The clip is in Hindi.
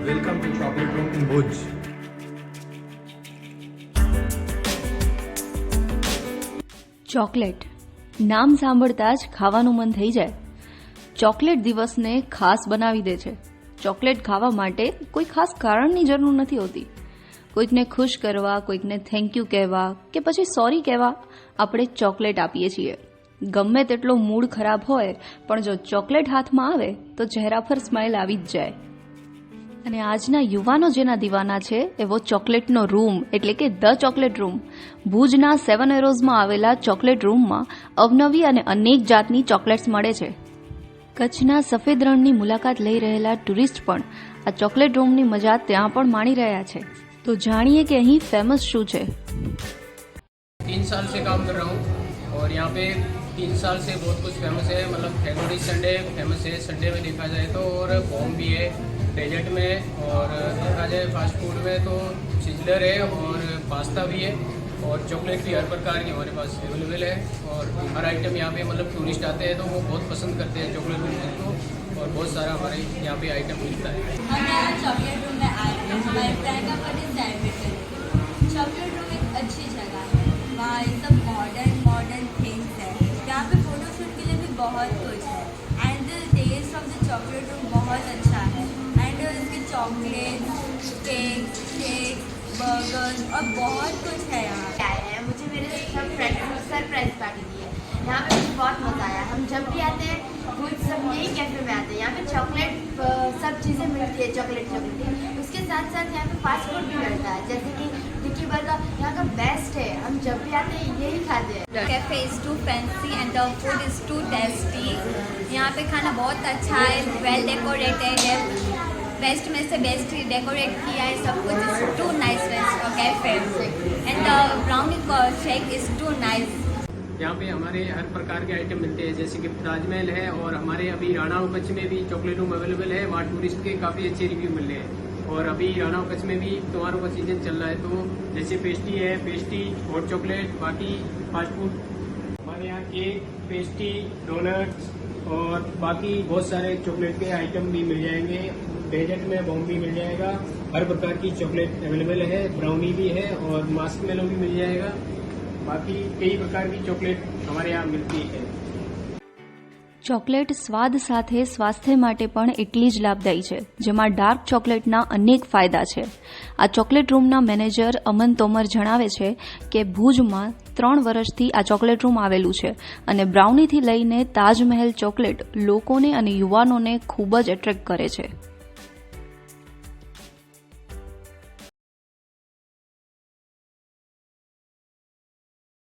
Welcome to Chocolate Room in Bhuj. Chocolate નામ સાંભળતા જ ખાવાનું મન થઈ જાય. ચોકલેટ દિવસને ખાસ બનાવી દે છે. ચોકલેટ ખાવા માટે કોઈ ખાસ કારણની જરૂર નથી હોતી. કોઈકને ખુશ કરવા, કોઈકને થેન્ક યુ કહેવા કે પછી સોરી કહેવા આપણે ચોકલેટ આપીએ છીએ. ગમે તેટલો મૂડ ખરાબ હોય પણ જો ચોકલેટ હાથમાં આવે તો ચહેરા પર સ્માઇલ આવી જ જાય. અને આજના યુવાનો જેના દીવાના છે એવો ચોકલેટનો રૂમ એટલે કે ધ ચોકલેટ રૂમ ભુજના 7 એરોઝમાં આવેલા ચોકલેટ રૂમમાં અવનવી અને અનેક જાતની ચોકલેટ્સ મળે છે. કચ્છના સફેદ રણની મુલાકાત લઈ રહેલા ટુરિસ્ટ પણ આ ચોકલેટ રૂમની મજા ત્યાં પણ માણી રહ્યા છે. તો જાણીએ કે અહીં ફેમસ શું છે. 3 साल से काम कर रहा हूँ और यहाँ पे 3 साल से बहुत कुछ फेमस है. मतलब फैमिली संडे फेमस है संडे में देखा जाए तो, और बॉम्ब भी है डेजर्ट में, और देखा जाए फास्ट फूड में तो सिजलर है और पास्ता भी है और चॉकलेट भी हर प्रकार की हमारे पास अवेलेबल है. और हर आइटम यहाँ पे मतलब टूरिस्ट आते हैं तो वो बहुत पसंद करते हैं चॉकलेट रूम को, और बहुत सारा हमारे यहाँ पे आइटम मिलता है. हम यहाँ चॉकलेट रूम में आए हैं. हमारे फ्रेंड का बर्थडे सेलिब्रेट करेंगे. चॉकलेट रूम एक अच्छी जगह है. वहाँ ये सब मॉडर्न थिंग्स है. यहाँ पे फोटोशूट के लिए भी बहुत कुछ है. And the test of the Chocolate Room बहुत अच्छा है. एंड इसके चॉकलेट, केक, बर्गर्स और बहुत कुछ है यहाँ. आए हैं, मुझे मेरे सब फ्रेंड्स सरप्राइज पार्टी दी है. यहाँ पे मुझे बहुत मज़ा आया. हम जब भी आते हैं भुज सब यही कैफे में आते हैं. यहाँ पे चॉकलेट सब चीज़ें मिलती है. चॉकलेट उसके साथ साथ यहाँ पे फास्ट फूड भी मिलता है, जैसे कि टिक्की बर्गर यहाँ का बेस्ट है. हम जब भी आते हैं यही खाते हैं. Cafe is too fancy and the food is too tasty. यहाँ पे खाना बहुत अच्छा है, वेल डेकोरेटेड है. बेस्ट में से बेस्ट डेकोरेट किया है. सब कुछ is too nice cafe and the brownie shake is too nice. यहाँ पे हमारे हर प्रकार के आइटम मिलते हैं, जैसे कि ताजमहल है, और हमारे अभी राणा और कच्छ में भी चॉकलेट रूम अवेलेबल है. वहाँ टूरिस्ट के काफ़ी अच्छे रिव्यू मिल रहे हैं. और अभी राणा और कच्छ में भी त्योहारों का सीजन चल रहा है, तो जैसे पेस्ट्री है, पेस्ट्री हॉट चॉकलेट, बाकी फास्ट फूड हमारे यहाँ केक, पेस्ट्री, डोनट्स और बाकी बहुत सारे चॉकलेट के आइटम भी मिल जाएंगे. डेजर्ट में बॉम्ब भी मिल जाएगा. हर प्रकार की चॉकलेट अवेलेबल है. ब्राउनी भी है और मास्क मेलो भी मिल जाएगा. बाकी कई प्रकार की चॉकलेट हमारे यहाँ मिलती है. ચોકલેટ સ્વાદ સાથે સ્વાસ્થ્ય માટે પણ એટલી જ લાભદાયી છે, જેમાં ડાર્ક ચોકલેટના અનેક ફાયદા છે. આ ચોકલેટ રૂમના મેનેજર અમન તોમર જણાવે છે કે ભુજમાં 3 વર્ષથી આ ચોકલેટ રૂમ આવેલું છે અને બ્રાઉનીથી લઈને તાજમહેલ ચોકલેટ લોકોને અને યુવાનોને ખૂબ જ એટ્રેક્ટ કરે છે.